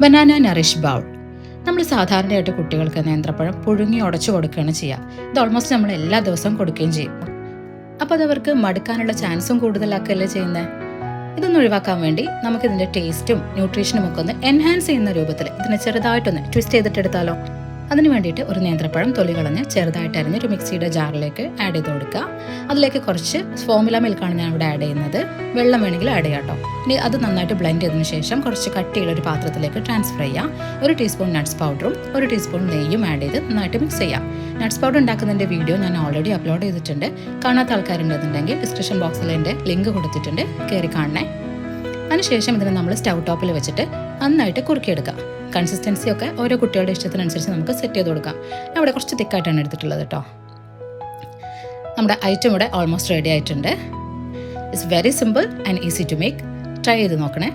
Banana Nourish bowl. നമ്മൾ സാധാരണയായിട്ട് കുട്ടികൾക്ക് നേന്ത്രപ്പഴം പുഴുങ്ങി ഉടച്ചു കൊടുക്കുകയാണ് ചെയ്യുക. ഇത് ഓൾമോസ്റ്റ് നമ്മൾ എല്ലാ ദിവസവും കൊടുക്കുകയും ചെയ്യും. അപ്പോൾ അതവർക്ക് മടുക്കാനുള്ള ചാൻസും കൂടുതലാക്കുകയല്ലേ ചെയ്യുന്നത്. ഇതൊന്ന് ഒഴിവാക്കാൻ വേണ്ടി നമുക്കിതിൻ്റെ ടേസ്റ്റും ന്യൂട്രീഷനും ഒക്കെ ഒന്ന് എൻഹാൻസ് ചെയ്യുന്ന രൂപത്തിൽ ഇതിനെ ചെറുതായിട്ടൊന്ന് ട്വിസ്റ്റ് ചെയ്തിട്ടെടുത്താലോ. അതിന് വേണ്ടിയിട്ട് ഒരു നേന്ത്രപ്പഴം തൊലി കളഞ്ഞ് ചെറുതായിട്ട് അരിഞ്ഞ് ഒരു മിക്സിയുടെ ജാറിലേക്ക് ആഡ് ചെയ്ത് കൊടുക്കുക. അതിലേക്ക് കുറച്ച് ഫോർമുല മിൽക്കാണ് ഞാൻ ഇവിടെ ആഡ് ചെയ്യുന്നത്. വെള്ളം വേണമെങ്കിൽ ആഡ് ചെയ്യാം കേട്ടോ. ഇനി അത് നന്നായിട്ട് ബ്ലെൻഡ് ചെയ്തതിന് ശേഷം കുറച്ച് കട്ടിയുള്ള ഒരു പാത്രത്തിലേക്ക് ട്രാൻസ്ഫർ ചെയ്യുക. 1 ടീസ്പൂൺ നട്ട്സ് പൗഡറും 1 ടീസ്പൂൺ നെയ്യും ആഡ് ചെയ്ത് നന്നായിട്ട് മിക്സ് ചെയ്യാം. നട്ട്സ് പൗഡർ ഉണ്ടാക്കുന്നതിൻ്റെ വീഡിയോ ഞാൻ ഓൾറെഡി അപ്ലോഡ് ചെയ്തിട്ടുണ്ട്. കാണാത്ത ആൾക്കാരുണ്ടെന്നുണ്ടെങ്കിൽ ഡിസ്ക്രിപ്ഷൻ ബോക്സിൽ എൻ്റെ ലിങ്ക് കൊടുത്തിട്ടുണ്ട്, കയറി കാണണേ. അതിനുശേഷം ഇതിനെ നമ്മൾ സ്റ്റൗ ടോപ്പിൽ വെച്ചിട്ട് നന്നായിട്ട് കുറുക്കിയെടുക്കാം. കൺസിസ്റ്റൻസി ഒക്കെ ഓരോ കുട്ടികളുടെ ഇഷ്ടത്തിനനുസരിച്ച് നമുക്ക് സെറ്റ് ചെയ്ത് കൊടുക്കാം. ഞാൻ ഇവിടെ കുറച്ച് തിക്കായിട്ടാണ് എടുത്തിട്ടുള്ളത് കേട്ടോ. നമ്മുടെ ഐറ്റം ഇവിടെ ഓൾമോസ്റ്റ് റെഡി ആയിട്ടുണ്ട്. It's very simple and easy to make. Try ചെയ്ത് നോക്കണേ.